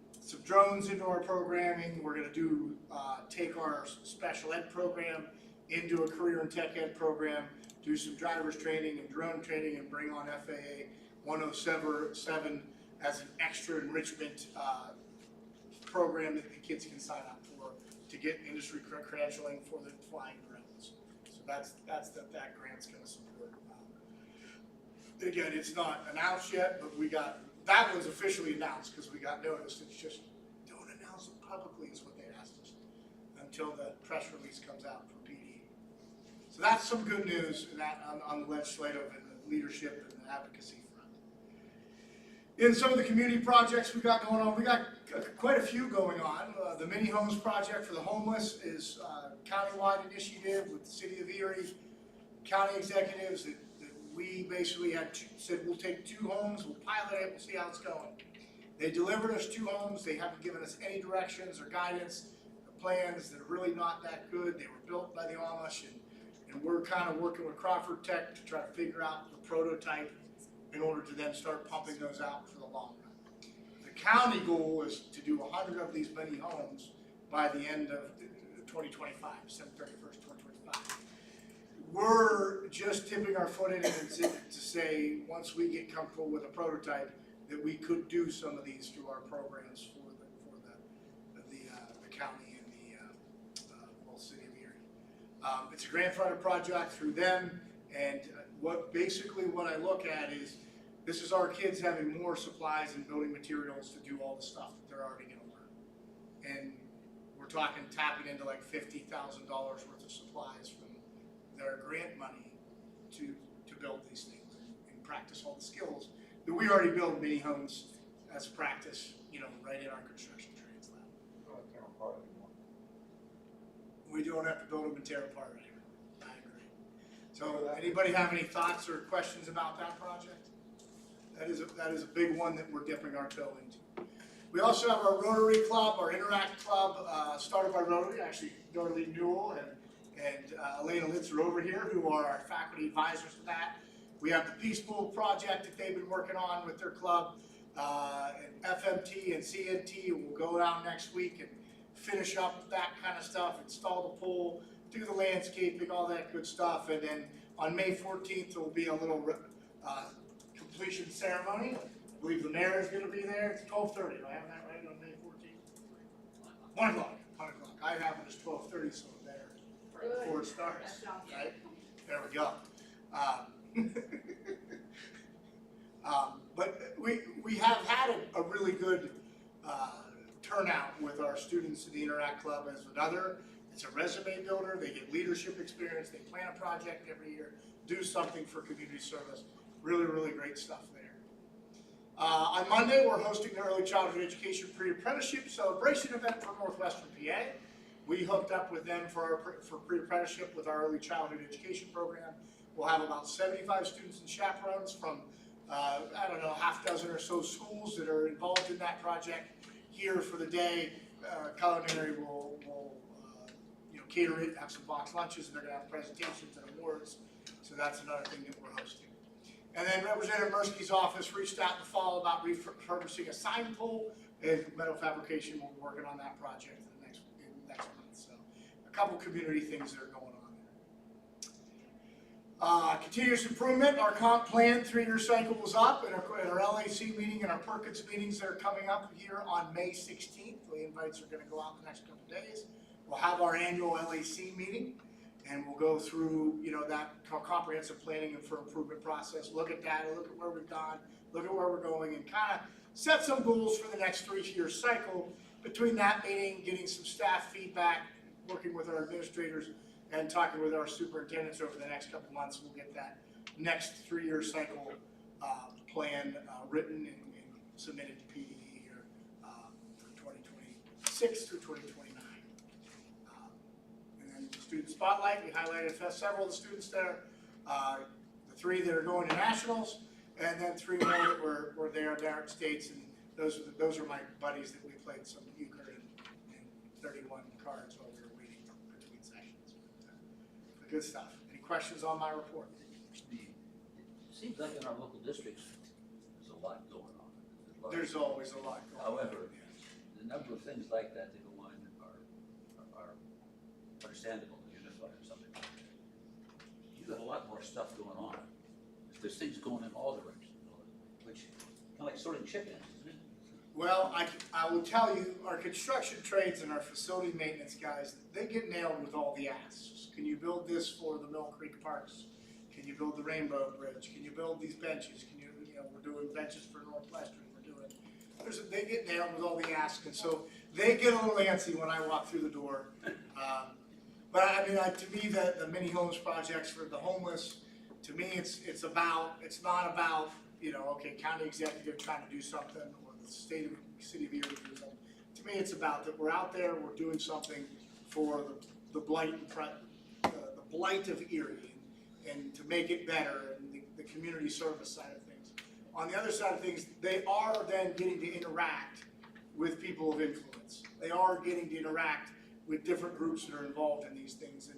drones into our programming. We're gonna take our special ed program into a career and tech ed program, do some driver's training and drone training, and bring on FAA 107 as an extra enrichment program that the kids can sign up for to get industry credentialing for the flying drones. So that's that grant's gonna support. Again, it's not announced yet, but that was officially announced because we got notice. It's just, don't announce it publicly is what they asked us until the press release comes out from PD. So that's some good news on the legislative and the leadership and the advocacy front. In some of the community projects we got going on, we got quite a few going on. The mini homes project for the homeless is a countywide initiative with the city of Erie, county executives that we basically said we'll take 2 homes, we'll pilot it, we'll see how it's going. They delivered us 2 homes. They haven't given us any directions or guidance. The plans, they're really not that good. They were built by the Amish, and we're kind of working with Crawford Tech to try to figure out the prototype in order to then start pumping those out for the long run. The county goal is to do 100 of these mini homes by the end of 2025, December 31st, 2025. We're just tipping our foot in it to say, once we get comfortable with a prototype, that we could do some of these through our programs for the county and the city of Erie. It's a grant-funded project through them, and what I look at is, this is our kids having more supplies and building materials to do all the stuff that they're already gonna learn. And we're talking tapping into like $50,000 worth of supplies from their grant money to build these things and practice all the skills that we already build mini homes as practice, right in our construction trades lab. We don't have to build them and tear apart anymore. I agree. So anybody have any thoughts or questions about that project? That is a big one that we're dipping our toe into. We also have our Rotary Club, our Interact Club, started by Rotary, actually Darlene Newell and Elena Litz are over here, who are our faculty advisors to that. We have the Peace Pool project that they've been working on with their club, and FMT and CNT will go down next week and finish up that kind of stuff, install the pool, do the landscaping, all that good stuff. And then on May 14th, there will be a little completion ceremony. I believe the mayor is going to be there. It's 12:30. Do I have that right on May 14th? 1 o'clock. 1 o'clock. I have it as 12:30, so there. Before it starts, right? There we go. But we have had a really good turnout with our students in the Interact Club as another. It's a resume builder. They get leadership experience. They plan a project every year, do something for community service. Really, really great stuff there. On Monday, we're hosting the Early Childhood Education Pre-Apprenticeship Celebration event for Northwestern PA. We hooked up with them for pre-apprenticeship with our early childhood education program. We'll have about 75 students and chaperones from, half dozen or so schools that are involved in that project here for the day. Culinary will cater it, have some box lunches, and they're gonna have presentations and awards. So that's another thing that we're hosting. And then Representative Mirsky's office reached out in the fall about refurbishing a sign pole, and Metal Fabrication will be working on that project in next month. So a couple community things that are going on there. Continuous improvement, our comp plan 3-year cycle was up, and our LAC meeting and our Perkins meetings that are coming up here on May 16th. The invites are going to go out the next couple of days. We'll have our annual LAC meeting, and we'll go through that comprehensive planning and for improvement process. Look at data, look at where we've gone, look at where we're going, and kind of set some goals for the next 3-year cycle. Between that meeting, getting some staff feedback, working with our administrators, and talking with our superintendents over the next couple months, we'll get that next 3-year cycle plan written and submitted to PDE here for 2026. 2026 through 2029. And then student spotlight, we highlighted several of the students there, the 3 that are going to nationals, and then 3 more that were there at states, and those are my buddies that we played some euchre and 31 cards while we were waiting between sessions. But good stuff. Any questions on my report? It seems like in our local districts, there's a lot going on. There's always a lot going on. However, the number of things like that that go on are understandable, unified or something like that. You got a lot more stuff going on. There's things going in all directions, which kind of like sorting chickens, isn't it? Well, I will tell you, our construction trades and our facility maintenance guys, they get nailed with all the asks. Can you build this for the Mill Creek Parks? Can you build the Rainbow Bridge? Can you build these benches? Can you know, we're doing benches for Northwestern, they get nailed with all the asks, and so they get a little antsy when I walk through the door. But I mean, to me, the mini homes projects for the homeless, to me, it's not about, you know, okay, county executive trying to do something, or the city of Erie do something. To me, it's about that we're out there, we're doing something for the blight of Erie, and to make it better, and the community service side of things. On the other side of things, they are then getting to interact with people of influence. They are getting to interact with different groups that are involved in these things.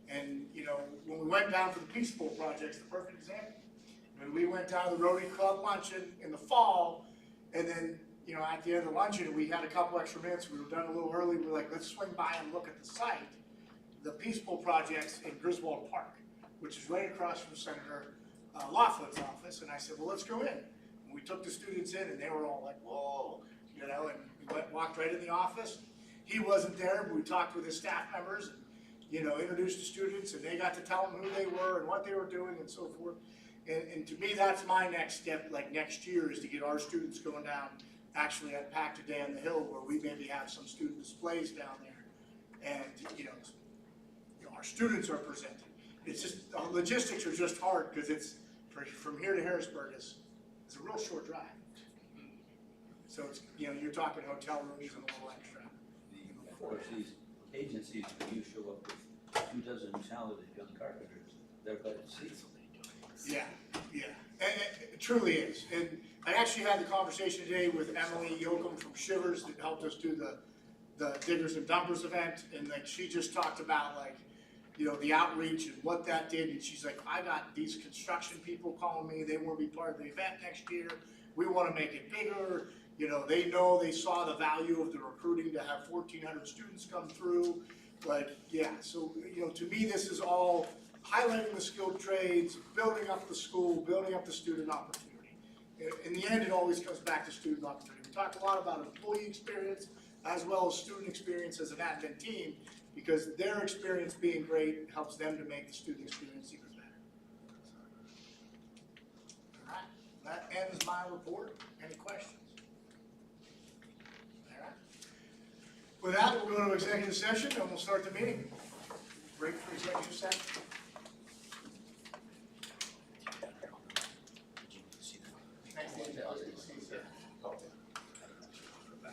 And you know, when we went down to the Peace Bowl projects, the perfect example. When we went down to the Rotary Club luncheon in the fall, and then, you know, at the end of the luncheon, we had a couple extra minutes, we were done a little early, we were like, let's swing by and look at the site. The Peace Bowl projects in Griswold Park, which is right across from Senator Laughlin's office, and I said, well, let's go in. And we took the students in, and they were all like, whoa, you know, and we walked right in the office. He wasn't there, but we talked with his staff members, and, you know, introduced the students, and they got to tell them who they were and what they were doing and so forth. And to me, that's my next step, like next year, is to get our students going down, actually at Pack Day on the Hill, where we maybe have some student displays down there. And, you know, our students are presenting. It's just, logistics are just hard, because it's, from here to Harrisburg is a real short drive. So it's, you know, you're talking hotel rooms and a little extra. Of course, these agencies, when you show up with 2 dozen talented young carpenters, they're glad to see you. Yeah, yeah, and it truly is. And I actually had the conversation today with Emily Yoakum from Shivers that helped us do the Diggers and Dumpers event, and like she just talked about, like, you know, the outreach and what that did, and she's like, I got these construction people calling me, they want to be part of the event next year, we want to make it bigger, you know, they saw the value of the recruiting to have 1,400 students come through, like, yeah, so, you know, to me, this is all highlighting the skilled trades, building up the school, building up the student opportunity. In the end, it always comes back to student opportunity. We talk a lot about employee experience as well as student experience as an admin team, because their experience being great helps them to make the student experience even better. All right, that ends my report. Any questions? All right. With that, we'll go to executive session and we'll start the meeting. Break for executive session.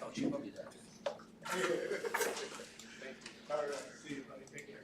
Don't you do that? All right, see you, buddy. Take care.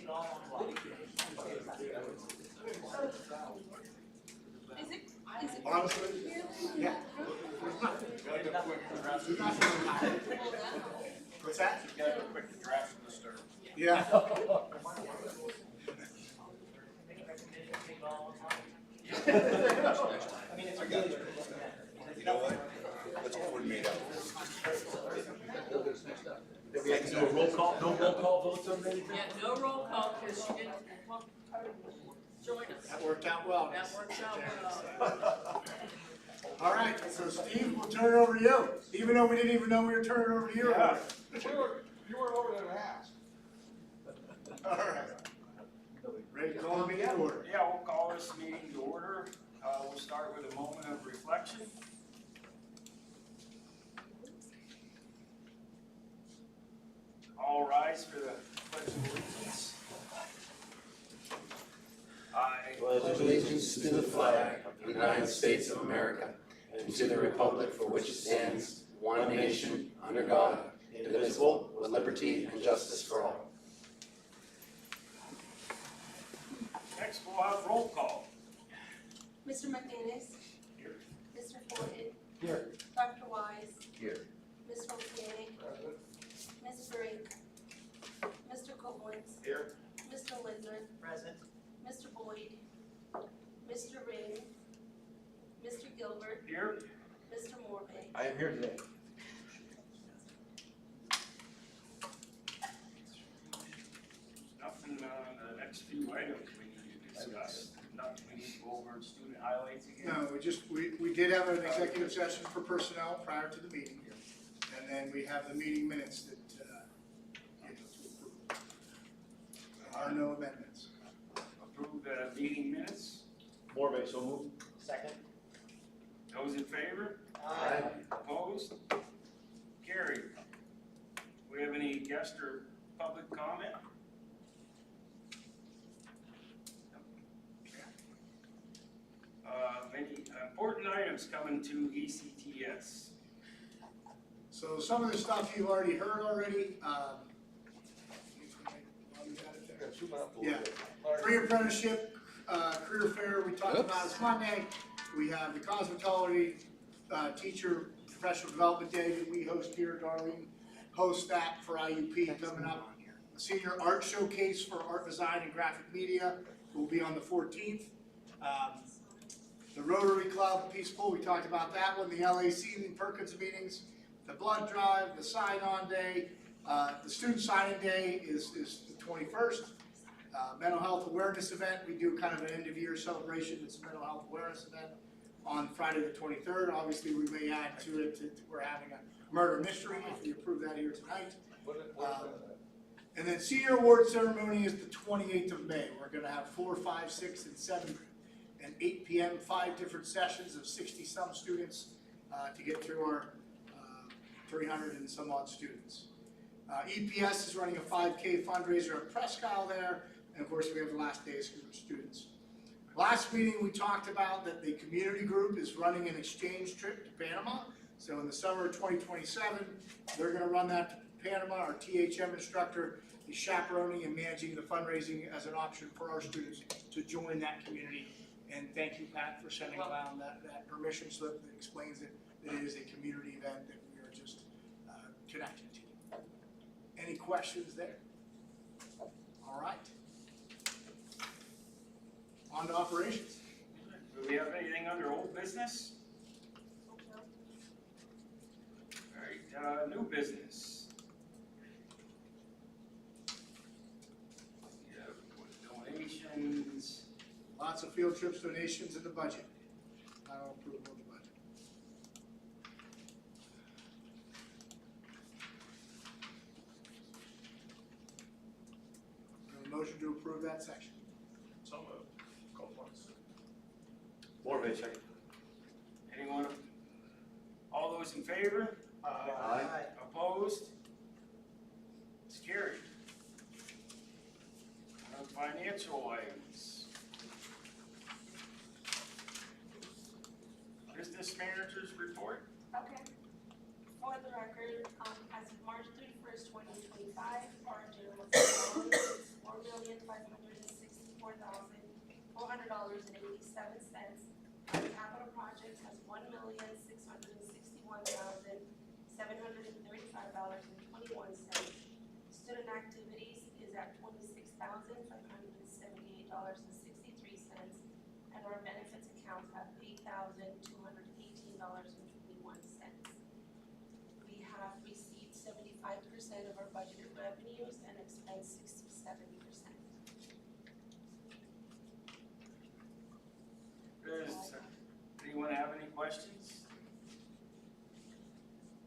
it all on block. Honestly, yeah. What's that? You gotta go quick to draft from the start. Yeah. Take it all on block. I mean, it's really. You know what? Let's coordinate out. Do we have to do a roll call, no roll call votes on anything? Yeah, no roll call, because she didn't join us. That worked out well. That works out well. All right, so Steve, we'll turn it over to you, even though we didn't even know we were turning it over to you. Yeah. You were over there and asked. All right. Ready to call the meeting to order? Yeah, we'll call this meeting to order. We'll start with a moment of reflection. All rise for the pledge of allegiance. I pledge allegiance to the flag of the United States of America and to the republic for which it stands, one nation, under God, indivisible, with liberty and justice for all. next we'll have roll call. Mr. McInnes. Here. Mr. Fortin. Here. Dr. Wise. Here. Ms. Rosier. Ms. Brink. Mr. Collins. Here. Mr. Lindner. Present. Mr. Boyd. Mr. Ring. Mr. Gilbert. Here. Mr. Morvay. I am here today. Nothing on the next few items we need to discuss. Nothing we need to go over student highlights again. No, we did have an executive session for personnel prior to the meeting. And then we have the meeting minutes that, you know, to approve. There are no amendments. Approve the meeting minutes. Morvay, so moved. Second. Those in favor? Aye. Opposed? Carried. We have any guest or public comment? Any important items coming to ECTS? So some of the stuff you've already heard already. Yeah, pre-apprenticeship, career fair, we talked about this Monday. We have the cosmetology, teacher professional development day that we host here. Darlene hosts that for IUP coming up. The senior art showcase for art design and graphic media will be on the 14th. The Rotary Club, Peace Pool, we talked about that one. The LAC and Perkins meetings, the blood drive, the sign-on day. The student sign-in day is the 21st. Mental health awareness event, we do kind of an end-of-year celebration. It's a mental health awareness event on Friday the 23rd. Obviously, we may add to it, we're having a murder mystery if we approve that here tonight. And then senior award ceremony is the 28th of May. We're gonna have 4, 5, 6, and 7, and 8 p.m., 5 different sessions of 60-some students to get through our 300 and some odd students. EPS is running a 5K fundraiser at Presque Isle there, and of course we have the last day of students. Last meeting we talked about that the community group is running an exchange trip to Panama. So in the summer of 2027, they're gonna run that to Panama. Our THM instructor is chaperoning and managing the fundraising as an option for our students to join that community. And thank you, Pat, for sending around that permission slip that explains that it is a community event that we are just connected to. Any questions there? All right. On to operations. Do we have anything under old business? All right, new business. We have donations. Lots of field trips, donations in the budget. Final approval of the budget. Do I have a motion to approve that section? So moved. Call once. Morvay, second. Anyone? All those in favor? Aye. Opposed? It's carried. Financial items. Business managers report. Okay. For the record, as of March 31st, 2025, our general fund balance is $200.87. Capital projects has $1,661,735.21. Student activities is at $26,578.63, and our benefits accounts have $8,218.21. We have received 75% of our budgeted revenues and expensed 67%. Does anyone have any questions?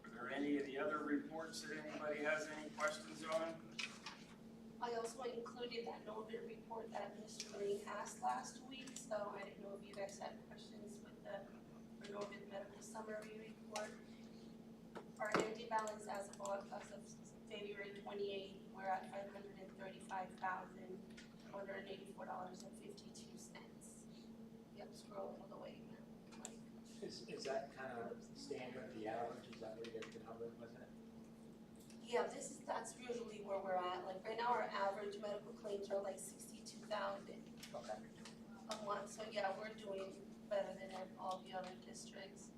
Are there any of the other reports that anybody has any questions on? I also included that Novit report that Mr. Ring asked last week, so I didn't know if you guys had questions with the Novit medical summary report. Our empty balance as of February 28th, we're at $535,184.52. Yep, scroll all the way now. Is that kind of standard, the average, is that where you get the number, wasn't it? Yeah, that's usually where we're at. Like right now, our average medical claims are like 62,000 Okay. a month. So yeah, we're doing better than all the other districts.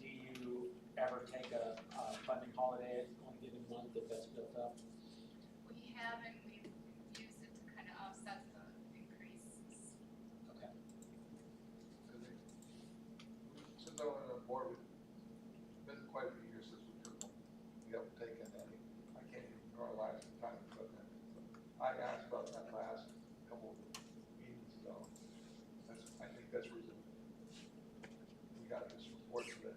Do you ever take a funding holiday on a given month if that's built up? We have, and we've used it to kind of offset the increases. Okay. Since I went on board, it's been quite a few years since we took them. We haven't taken any. I can't even remember our last time we took them. I asked about that last couple of meetings ago. I think that's reason we got this report today.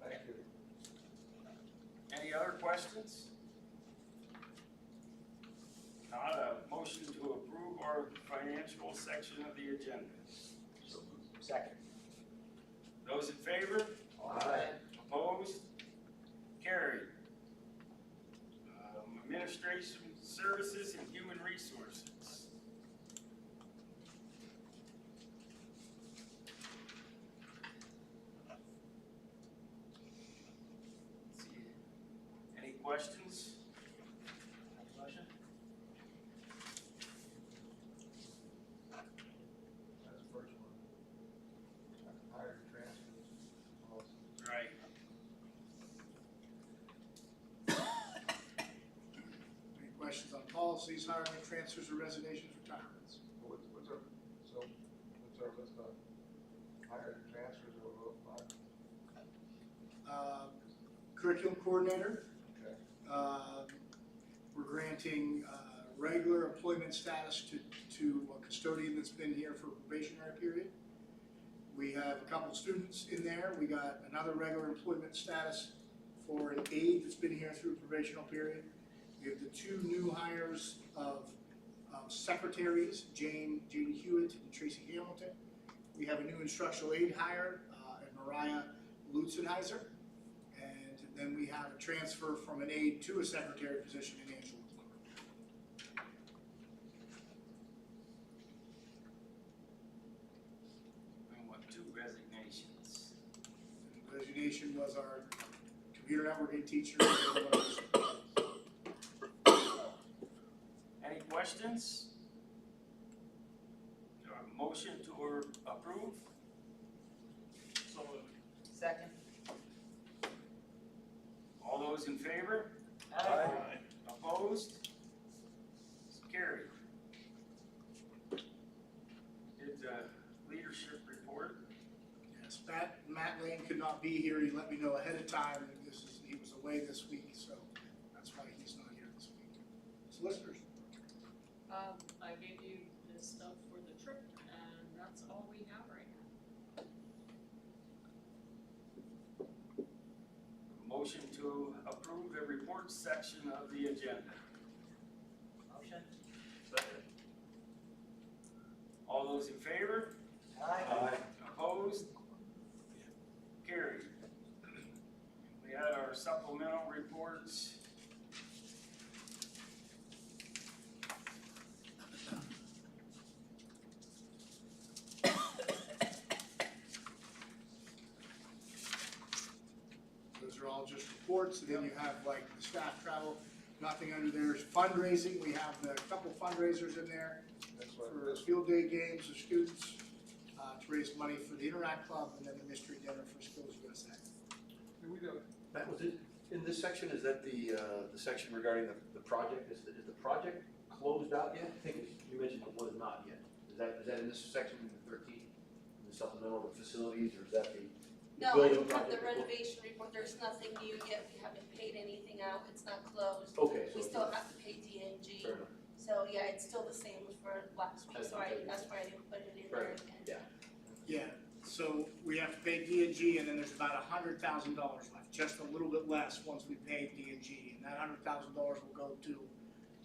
Thank you. Any other questions? Not a motion to approve our financial section of the agenda. Second. Those in favor? Aye. Opposed? Carried. Administration Services and Human Resources. Let's see. Any questions? Motion? That's the first one. Higher transfers policy. Right. Any questions on policies, hiring, transfers, or resignations, retirements? What's our list of higher transfers or what? Curriculum coordinator, Okay. we're granting regular employment status to a custodian that's been here for a probationary period. We have a couple students in there. We got another regular employment status for an aide that's been here through a probational period. We have the two new hires of secretaries, Jane Hewitt and Tracy Hamilton. We have a new instructional aide hire, and Mariah Lutzenheiser. And then we have a transfer from an aide to a secretary position in Angela. And what, 2 resignations? Resignation was our computer networking teacher. Any questions? Do I have a motion to approve? So moved. Second. All those in favor? Aye. Opposed? Carried. Did leadership report? Yes, Matt Lane could not be here. He let me know ahead of time. He was away this week, so that's why he's not here this week. Solicitors. I gave you the stuff for the trip, and that's all we have right now. Motion to approve the report section of the agenda. Motion? Second. All those in favor? Aye. Opposed? Carried. We had our supplemental reports. Those are all just reports, and then you have like the staff travel. Nothing under there is fundraising. We have a couple fundraisers in there That's what for this, field day games for students, to raise money for the Interact Club, and then the mystery dinner for Skills USA. do we do, Matt, was it, in this section, is that the section regarding the project, is the project closed out yet? I think you mentioned it was not yet. Is that in this section, in the 13, in the supplemental of facilities, or is that the No, I building don't have the project? renovation report, there's nothing new yet, we haven't paid anything out, it's not closed. Okay, so We it's still not- have to pay DNG, fair enough. so yeah, it's still the same as for last week, That's so okay. that's why I didn't put it in Fair there enough. again. Yeah. Yeah, so we have to pay DNG, and then there's about $100,000 left, just a little bit less once we pay DNG. And that $100,000 will go to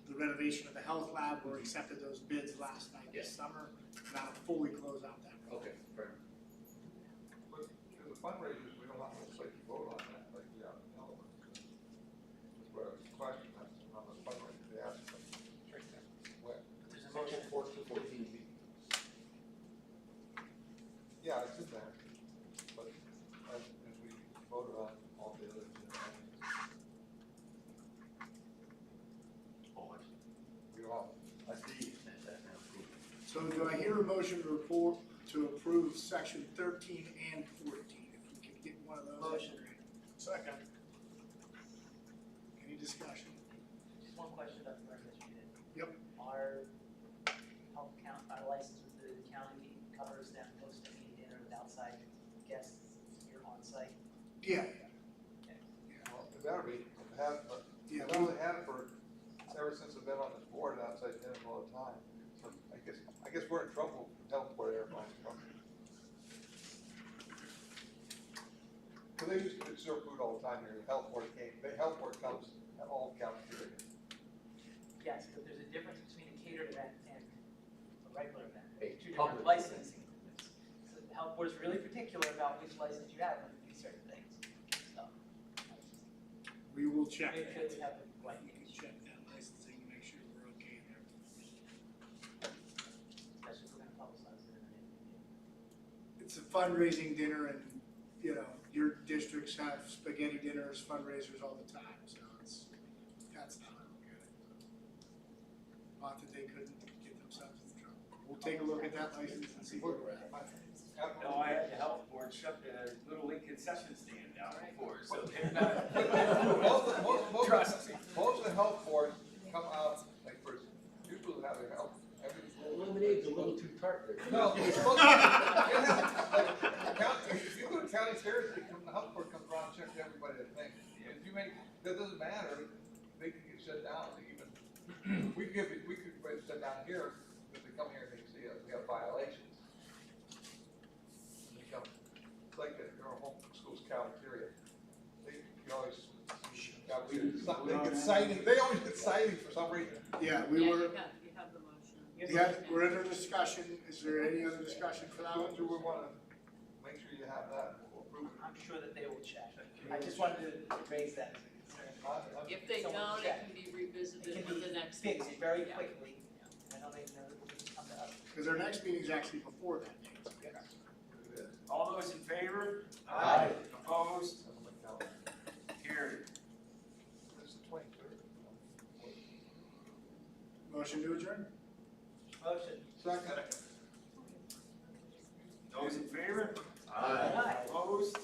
the renovation of the health lab. We accepted those bids last night this summer, and that'll fully close out that project. Okay, fair enough. but in the fundraisers, we don't have to like vote on that, like we have in Delaware. That's what I was questioning, that's on the fundraiser, they asked us. What? There's a motion. 14. Yeah, it's in there, but as we voted on all the other, Oh, I see. we all, I see. So do I hear a motion to approve section 13 and 14? If we could get one of those. that'd be Motion. great. Second. Any discussion? Just one question about the administrative. Yep. Our our license with the county covers them hosting a dinner with outside guests here on site? Yeah. well, it better be, Yeah, I've only had it for, ever since I've been on this board, outside dinner all the time. So I guess we're in trouble, with health board, everybody's in trouble. So they used to serve food all the time here, the health board comes at all cafeterias. Yes, but there's a difference between a catered event and a regular event. A Two public different licensing. So the health board is really particular about which license you have when you do certain things. So, we will check. make sure we have the right. We can check that licensing to make sure we're okay there. Especially if we're gonna publicize it. It's a fundraising dinner, and, you know, your districts have spaghetti dinners, fundraisers all the time, so that's how I look at it. Not that they couldn't get themselves in trouble. We'll take a look at that license and see where we're at. No, I had the health board shut the Little League concession stand down before, so they're not. Trust me. Most of the health boards come out, like for, people that have their health, Lemonade's a little too tart there. no, it's supposed to, if you go to county fairs, the health board comes around and checks everybody that thing. If you make, that doesn't matter, they can get shut down, even, we could shut down here, if they come here and they see us, we have violations. They come, it's like your home school's cafeteria, you always, they get cited, they always get cited for some reason. Yeah, Yeah, you have the motion. yeah, we're under discussion. Is there any other discussion for that one? Do we wanna make sure you have that, we'll approve it? I'm sure that they will check. I just wanted to raise that as a concern. If they Someone don't, it check. can be It revisited can for be the next. fixed meeting. very Yeah. quickly. I don't even know that we can come to us. Because our next meeting is actually before that date. It is. All those in favor? Aye. Opposed? Doesn't look that way. Carried. It's the 23rd. Motion to adjourn? Motion. Second. Those in favor? Aye. Opposed?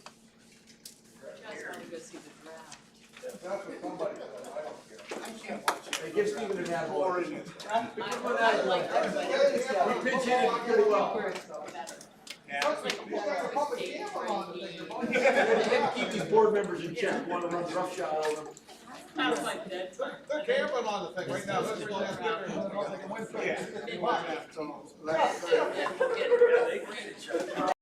Just want to go see the draft. That's what somebody said, I don't care. I can't watch it. Hey, give Stephen an attaboy. Boring. I like that. We pitch in pretty well. Better. Yeah. It's like a public camera on the thing. We have to keep these board members in check, want to run roughshod over them. Past my bedtime. They're cameraing on the thing right now, that's what I'm Yeah. Then- Well, that's all. Yeah, we'll get it. Yeah, they can get it.